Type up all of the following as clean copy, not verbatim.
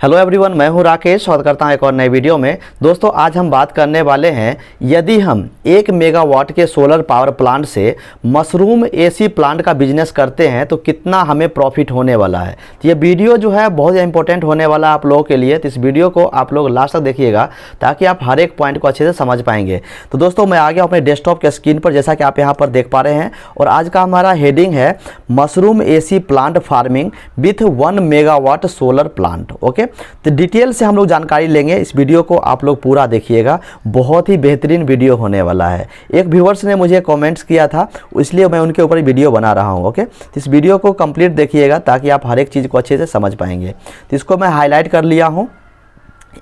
Hello everyone, मैं हूं राकेश। स्वागत करता हूं एक और नए वीडियो में। दोस्तों, आज हम बात करने वाले हैं यदि हम 1 मेगावाट के सोलर पावर प्लांट से मशरूम एसी प्लांट का बिजनेस करते हैं तो कितना हमें प्रॉफिट होने वाला है। तो ये वीडियो जो है बहुत इंपॉर्टेंट होने वाला है आप लोगों के लिए। तो इस वीडियो को आप लोग लास्ट तक देखिएगा ताकि आप हर एक पॉइंट को अच्छे से समझ पाएंगे। तो दोस्तों, मैं आ गया अपने डेस्कटॉप के स्क्रीन पर, जैसा कि आप यहाँ पर देख पा रहे हैं। और आज का हमारा हेडिंग है mushroom AC plant farming with 1 megawatt solar plant. Okay, तो डिटेल से हम लोग जानकारी लेंगे। इस वीडियो को आप लोग पूरा देखिएगा, बहुत ही बेहतरीन वीडियो होने वाला है। एक व्यूअर्स ने मुझे कमेंट्स किया था, इसलिए मैं उनके ऊपर वीडियो बना रहा हूं। ओके, तो इस वीडियो को कंप्लीट देखिएगा ताकि आप हर एक चीज़ को अच्छे से समझ पाएंगे। तो इसको मैं हाईलाइट कर लिया हूं।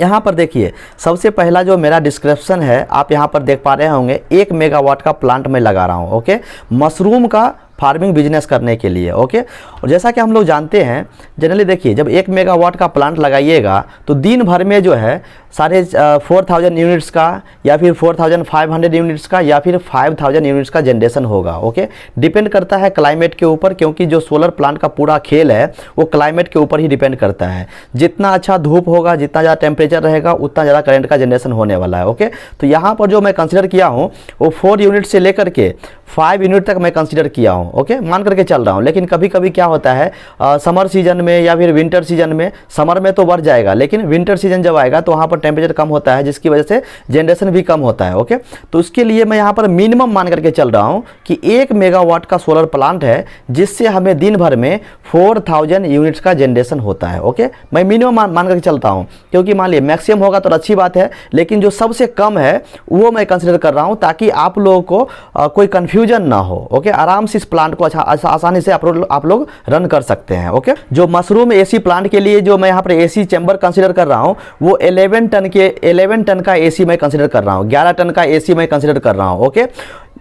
यहाँ पर देखिए, सबसे पहला जो मेरा डिस्क्रिप्शन है आप यहाँ पर देख पा रहे होंगे, 1 मेगावाट का प्लांट मैं लगा रहा हूँ। ओके, मशरूम का फार्मिंग बिजनेस करने के लिए। ओके, और जैसा कि हम लोग जानते हैं जनरली, देखिए जब 1 मेगावाट का प्लांट लगाइएगा तो दिन भर में जो है 4,500 यूनिट्स का या फिर 4,500 यूनिट्स का या फिर 5,000 यूनिट्स का जनरेशन होगा। ओके, डिपेंड करता है क्लाइमेट के ऊपर, क्योंकि जो सोलर प्लांट का पूरा खेल है वो क्लाइमेट के ऊपर ही डिपेंड करता है। जितना अच्छा धूप होगा, जितना ज़्यादा टेम्परेचर रहेगा, उतना ज़्यादा करंट का जनरेशन होने वाला है। ओके, तो यहाँ पर जो मैं कंसिडर किया हूँ वो 4 यूनिट से लेकर के 5 यूनिट तक मैं कंसिडर किया हूँ। ओके, मान करके चल रहा हूँ। लेकिन कभी कभी क्या होता है, समर सीजन में या फिर विंटर सीजन में, समर में तो बढ़ जाएगा लेकिन विंटर सीजन जब आएगा तो वहाँ पर टेम्परेचर कम होता है, जिसकी वजह से जनरेशन भी कम होता है। ओके, तो उसके लिए मैं यहाँ पर मिनिमम मान करके चल रहा हूँ कि 1 मेगावाट का सोलर प्लांट है जिससे हमें दिन भर में 4,000 यूनिट्स का जनरेशन होता है। ओके, मैं मिनिमम मान करके चलता हूँ, क्योंकि मान लिया मैक्सिमम होगा तो अच्छी बात है, लेकिन जो सबसे कम है वो मैं कंसिडर कर रहा हूँ ताकि आप लोगों को कोई कंफ्यूजन ना हो। ओके, आराम से इस प्लांट को आसानी से आप लोग रन कर सकते हैं। ओके, जो मशरूम एसी प्लांट के लिए जो मैं यहाँ पर एसी चैम्बर कंसिडर कर रहा हूँ वो 11 टन का एसी मैं कंसिडर कर रहा हूँ, 11 टन का एसी मैं कंसिडर कर रहा हूँ। ओके,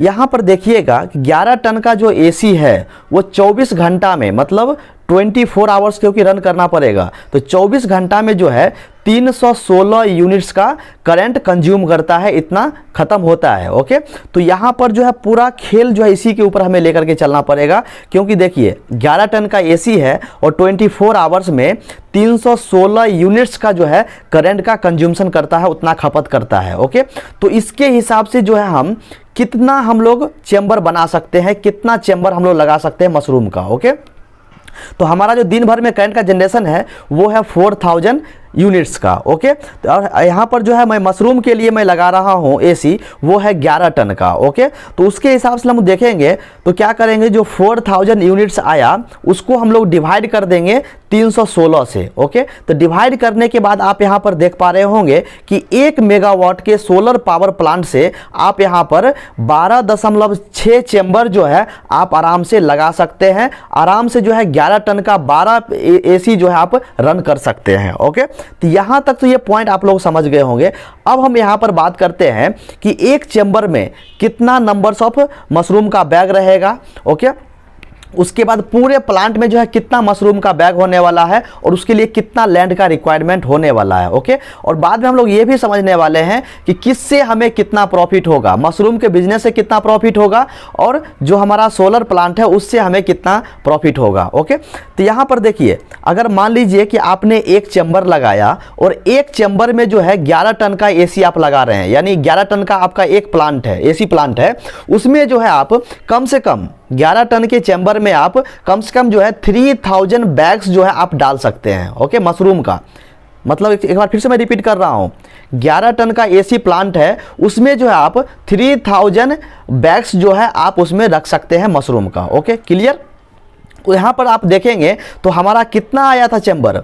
यहाँ पर देखिएगा कि 11 टन का जो एसी है वो 24 घंटा में, मतलब 24 आवर्स क्योंकि रन करना पड़ेगा, तो 24 घंटा में जो है 316 यूनिट्स का करंट कंज्यूम करता है, इतना खत्म होता है। ओके, तो यहाँ पर जो है पूरा खेल जो है इसी के ऊपर हमें लेकर के चलना पड़ेगा, क्योंकि देखिए 11 टन का एसी है और 24 आवर्स में 316 यूनिट्स का जो है करंट का कंज्यूमशन करता है, उतना खपत करता है। ओके, तो इसके हिसाब से जो है हम कितना हम लोग चैम्बर बना सकते हैं, कितना चैम्बर हम लोग लगा सकते हैं मशरूम का। ओके, तो हमारा जो दिन भर में करंट का जनरेशन है वो है 4,000 यूनिट्स का। ओके, और यहाँ पर जो है मैं मशरूम के लिए मैं लगा रहा हूँ एसी, वो है 11 टन का। ओके, तो उसके हिसाब से हम देखेंगे तो क्या करेंगे, जो 4,000 यूनिट्स आया उसको हम लोग डिवाइड कर देंगे 316 से। ओके, तो डिवाइड करने के बाद आप यहाँ पर देख पा रहे होंगे कि 1 मेगावाट के सोलर पावर प्लांट से आप यहाँ पर 12.6 चैम्बर जो है आप आराम से लगा सकते हैं। आराम से जो है 11 टन का 12 एसी जो है आप रन कर सकते हैं। ओके, तो यहां तक तो ये पॉइंट आप लोग समझ गए होंगे। अब हम यहां पर बात करते हैं कि एक चैम्बर में कितना नंबर्स ऑफ मशरूम का बैग रहेगा। ओके, उसके बाद पूरे प्लांट में जो है कितना मशरूम का बैग होने वाला है और उसके लिए कितना लैंड का रिक्वायरमेंट होने वाला है। ओके, और बाद में हम लोग ये भी समझने वाले हैं कि किससे हमें कितना प्रॉफिट होगा, मशरूम के बिजनेस से कितना प्रॉफिट होगा और जो हमारा सोलर प्लांट है उससे हमें कितना प्रॉफिट होगा। ओके, तो यहाँ पर देखिए, अगर मान लीजिए कि आपने एक चैम्बर लगाया और एक चैम्बर में जो है 11 टन का एसी आप लगा रहे हैं, यानी 11 टन का आपका एक प्लांट है, एसी प्लांट है, उसमें जो है आप कम से कम 11 टन के चैम्बर में आप कम से कम जो है 3,000 बैग्स जो है आप डाल सकते हैं। ओके, मशरूम का मतलब एक बार फिर से मैं रिपीट कर रहा हूं, 11 टन का एसी प्लांट है, उसमें जो है आप 3,000 बैग्स जो है आप उसमें रख सकते हैं मशरूम का। Okay, clear. यहां पर आप देखेंगे तो हमारा कितना आया था चैम्बर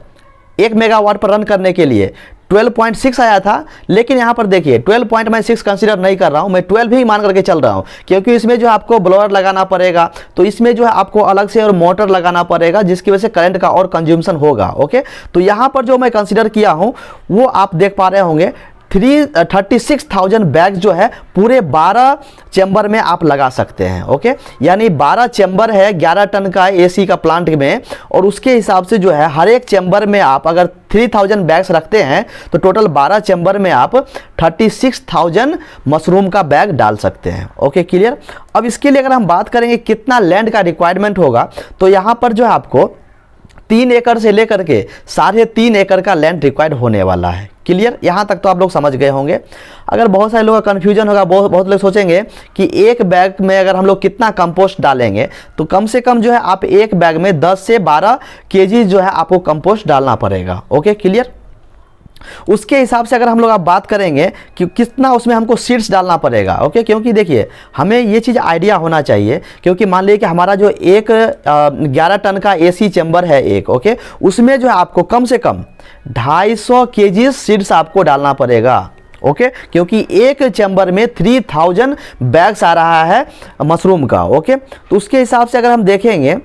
1 मेगावाट पर रन करने के लिए, 12.6 आया था। लेकिन यहाँ पर देखिए 12.6 कंसीडर नहीं कर रहा हूँ, मैं 12 ही मान करके चल रहा हूँ, क्योंकि इसमें जो आपको ब्लोअर लगाना पड़ेगा, तो इसमें जो है आपको अलग से और मोटर लगाना पड़ेगा, जिसकी वजह से करंट का और कंज्यूमशन होगा। ओके, तो यहाँ पर जो मैं कंसीडर किया हूँ वो आप देख पा रहे होंगे 36,000 बैग जो है पूरे 12 चैम्बर में आप लगा सकते हैं। ओके, यानी 12 चैम्बर है 11 टन का एसी का प्लांट में, और उसके हिसाब से जो है हर एक चैम्बर में आप अगर 3,000 बैग्स रखते हैं तो टोटल 12 चैम्बर में आप 36,000 मशरूम का बैग डाल सकते हैं। Okay, clear. अब इसके लिए अगर हम बात करेंगे कितना लैंड का रिक्वायरमेंट होगा, तो यहाँ पर जो है आपको 3 एकड़ से लेकर के 3.5 एकड़ का लैंड रिक्वायर्ड होने वाला है। क्लियर, यहाँ तक तो आप लोग समझ गए होंगे। अगर बहुत सारे लोगों का कन्फ्यूजन होगा, बहुत लोग सोचेंगे कि एक बैग में अगर हम लोग कितना कंपोस्ट डालेंगे, तो कम से कम जो है आप एक बैग में 10 से 12 केजी जो है आपको कंपोस्ट डालना पड़ेगा। Okay, clear. उसके हिसाब से अगर हम लोग आप बात करेंगे कि कितना उसमें हमको सीड्स डालना पड़ेगा। ओके, क्योंकि देखिए हमें ये चीज़ आइडिया होना चाहिए, क्योंकि मान लीजिए कि हमारा जो एक 11 टन का एसी चैम्बर है एक, ओके, उसमें जो है आपको कम से कम 250 केजी सीड्स आपको डालना पड़ेगा। ओके, क्योंकि एक चैम्बर में 3000 बैग्स आ रहा है मशरूम का। ओके, तो उसके हिसाब से अगर हम देखेंगे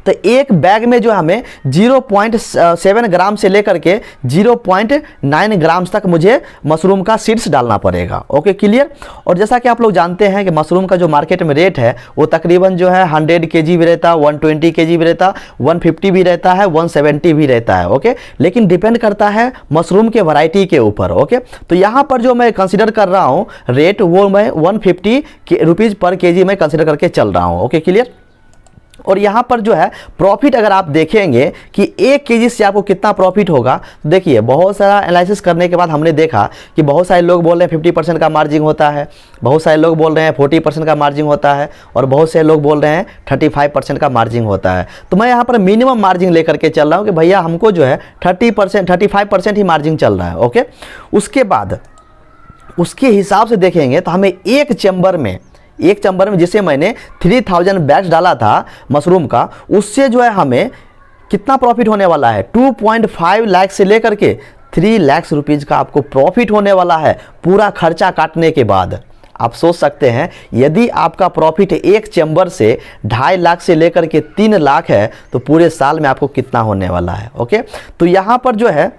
तो एक बैग में जो हमें 0.7 ग्राम से लेकर के 0.9 ग्राम तक मुझे मशरूम का सीड्स डालना पड़ेगा। Okay, clear. और जैसा कि आप लोग जानते हैं कि मशरूम का जो मार्केट में रेट है वो तकरीबन जो है 100 केजी भी रहता है, 120 केजी भी रहता है, 150 भी रहता है, 170 भी रहता है। ओके, लेकिन डिपेंड करता है मशरूम के वैरायटी के ऊपर। ओके, तो यहाँ पर जो मैं कंसिडर कर रहा हूँ रेट, वो मैं 150 रुपीज़ पर केजी मैं कंसिडर करके चल रहा हूँ। Okay, clear. और यहाँ पर जो है प्रॉफिट अगर आप देखेंगे कि 1 केजी से आपको कितना प्रॉफिट होगा, तो देखिए बहुत सारा एनालिसिस करने के बाद हमने देखा कि बहुत सारे लोग बोल रहे हैं 50% का मार्जिन होता है, बहुत सारे लोग बोल रहे हैं 40% का मार्जिन होता है, और बहुत से लोग बोल रहे हैं 35% का मार्जिन होता है। तो मैं यहाँ पर मिनिमम मार्जिन लेकर के चल रहा हूँ कि भैया हमको जो है 35% ही मार्जिन चल रहा है। ओके, उसके बाद उसके हिसाब से देखेंगे तो हमें एक चैम्बर में जिसे मैंने 3000 बैग्स डाला था मशरूम का, उससे जो है हमें कितना प्रॉफिट होने वाला है, 2.5 लाख से लेकर के 3 लाख रुपीज़ का आपको प्रॉफिट होने वाला है पूरा खर्चा काटने के बाद। आप सोच सकते हैं यदि आपका प्रॉफिट एक चैम्बर से 2.5 लाख से लेकर के 3 लाख है तो पूरे साल में आपको कितना होने वाला है। ओके, तो यहाँ पर जो है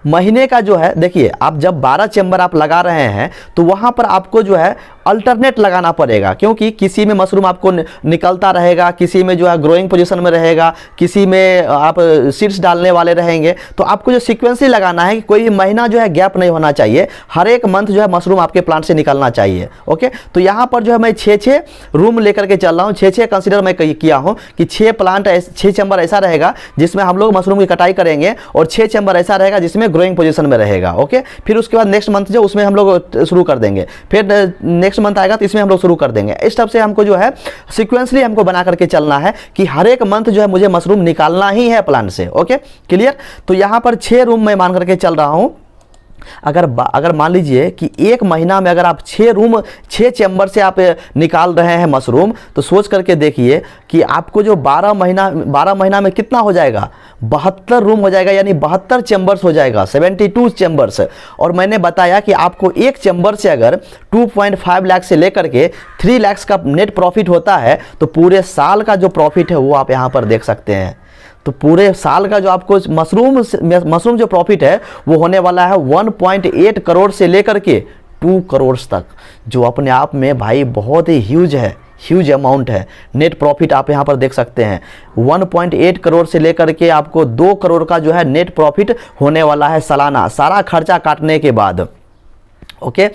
महीने का जो है, देखिए आप जब 12 चैम्बर आप लगा रहे हैं तो वहाँ पर आपको जो है अल्टरनेट लगाना पड़ेगा, क्योंकि किसी में मशरूम आपको निकलता रहेगा, किसी में जो है ग्रोइंग पोजीशन में रहेगा, किसी में आप सीड्स डालने वाले रहेंगे। तो आपको जो सीक्वेंसली लगाना है कि कोई महीना जो है गैप नहीं होना चाहिए, हर एक मंथ जो है मशरूम आपके प्लांट से निकलना चाहिए। ओके, तो यहाँ पर जो है मैं 6 रूम लेकर के चल रहा हूँ, 6 कंसिडर मैं किया हूँ कि 6 चैम्बर ऐसा रहेगा जिसमें हम लोग मशरूम की कटाई करेंगे, और 6 चैम्बर ऐसा रहेगा जिसमें ग्रोइंग पोजीशन में रहेगा। ओके, फिर उसके बाद नेक्स्ट मंथ जो उसमें हम लोग शुरू कर देंगे, फिर नेक्स्ट मंथ आएगा तो इसमें हम लोग शुरू कर देंगे। इस टाइप से हमको जो है सीक्वेंसली हमको बना करके चलना है कि हर एक मंथ जो है मुझे मशरूम निकालना ही है प्लांट से। Okay, clear. तो यहाँ पर 6 रूम मैं मान करके चल रहा हूँ। अगर मान लीजिए कि एक महीना में अगर आप 6 चैम्बर से आप निकाल रहे हैं मशरूम, तो सोच करके देखिए कि आपको जो 12 महीना में कितना हो जाएगा, 72 रूम हो जाएगा, यानी 72 चैम्बर्स हो जाएगा, 72 चैम्बर्स। और मैंने बताया कि आपको एक चैम्बर से अगर 2.5 लाख से लेकर के 3 लाख का नेट प्रॉफिट होता है, तो पूरे साल का जो प्रॉफिट है वो आप यहाँ पर देख सकते हैं। तो पूरे साल का जो आपको मशरूम जो प्रॉफिट है वो होने वाला है 1.8 करोड़ से लेकर के 2 करोड़ तक, जो अपने आप में भाई बहुत ही ह्यूज अमाउंट है। नेट प्रॉफिट आप यहाँ पर देख सकते हैं 1.8 करोड़ से लेकर के आपको 2 करोड़ का जो है नेट प्रॉफिट होने वाला है सालाना, सारा खर्चा काटने के बाद। ओके,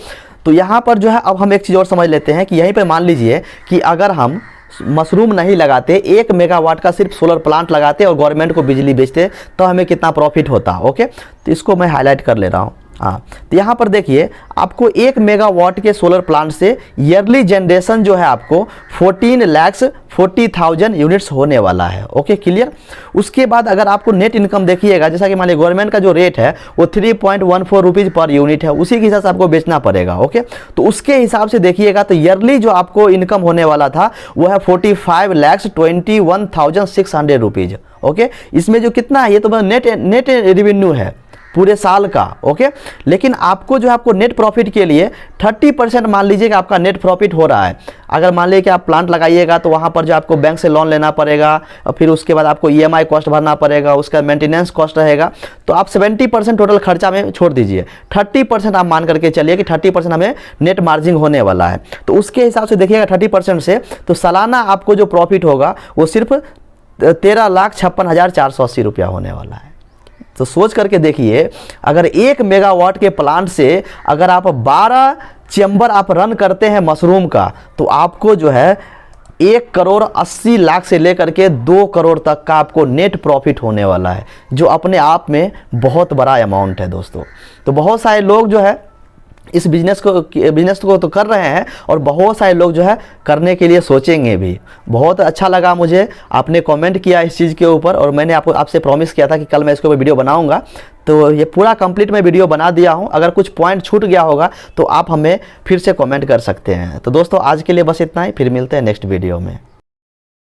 तो यहाँ पर जो है अब हम एक चीज़ और समझ लेते हैं कि यहीं पर मान लीजिए कि अगर हम मशरूम नहीं लगाते, 1 मेगावाट का सिर्फ सोलर प्लांट लगाते और गवर्नमेंट को बिजली बेचते, तो हमें कितना प्रॉफिट होता। ओके, तो इसको मैं हाईलाइट कर ले रहा हूँ। हाँ, तो यहाँ पर देखिए आपको 1 मेगावाट के सोलर प्लांट से ईयरली जनरेशन जो है आपको 14,40,000 यूनिट्स होने वाला है। Okay, clear. उसके बाद अगर आपको नेट इनकम देखिएगा, जैसा कि मान लीजिए गवर्नमेंट का जो रेट है वो 3.14 रुपीज़ पर यूनिट है, उसी के हिसाब से आपको बेचना पड़ेगा। ओके, तो उसके हिसाब से देखिएगा तो ईयरली जो आपको इनकम होने वाला था वो है 45,21,600 रुपीज़। ओके, इसमें जो कितना है ये तो नेट रेवेन्यू है पूरे साल का। ओके, लेकिन आपको जो है आपको नेट प्रॉफिट के लिए 30% मान लीजिए कि आपका नेट प्रॉफिट हो रहा है। अगर मान लीजिए कि आप प्लांट लगाइएगा तो वहाँ पर जो आपको बैंक से लोन लेना पड़ेगा, और फिर उसके बाद आपको EMI कॉस्ट भरना पड़ेगा, उसका मेंटेनेंस कॉस्ट रहेगा, तो आप 70% टोटल खर्चा में छोड़ दीजिए, 30% आप मान करके चलिए कि 30% हमें नेट मार्जिन होने वाला है। तो उसके हिसाब से देखिएगा 30% से तो सालाना आपको जो प्रॉफिट होगा वो सिर्फ 13,56,480 रुपया होने वाला है। तो सोच करके देखिए, अगर 1 मेगावाट के प्लांट से अगर आप 12 चैम्बर आप रन करते हैं मशरूम का, तो आपको जो है 1,80,00,000 से लेकर के 2 करोड़ तक का आपको नेट प्रॉफिट होने वाला है, जो अपने आप में बहुत बड़ा अमाउंट है दोस्तों। तो बहुत सारे लोग जो है इस बिजनेस को तो कर रहे हैं और बहुत सारे लोग जो है करने के लिए सोचेंगे भी। बहुत अच्छा लगा मुझे, आपने कमेंट किया इस चीज़ के ऊपर और मैंने आपसे प्रॉमिस किया था कि कल मैं इसके ऊपर वीडियो बनाऊंगा। तो ये पूरा कंप्लीट मैं वीडियो बना दिया हूं। अगर कुछ पॉइंट छूट गया होगा तो आप हमें फिर से कमेंट कर सकते हैं। तो दोस्तों आज के लिए बस इतना ही, फिर मिलते हैं नेक्स्ट वीडियो में।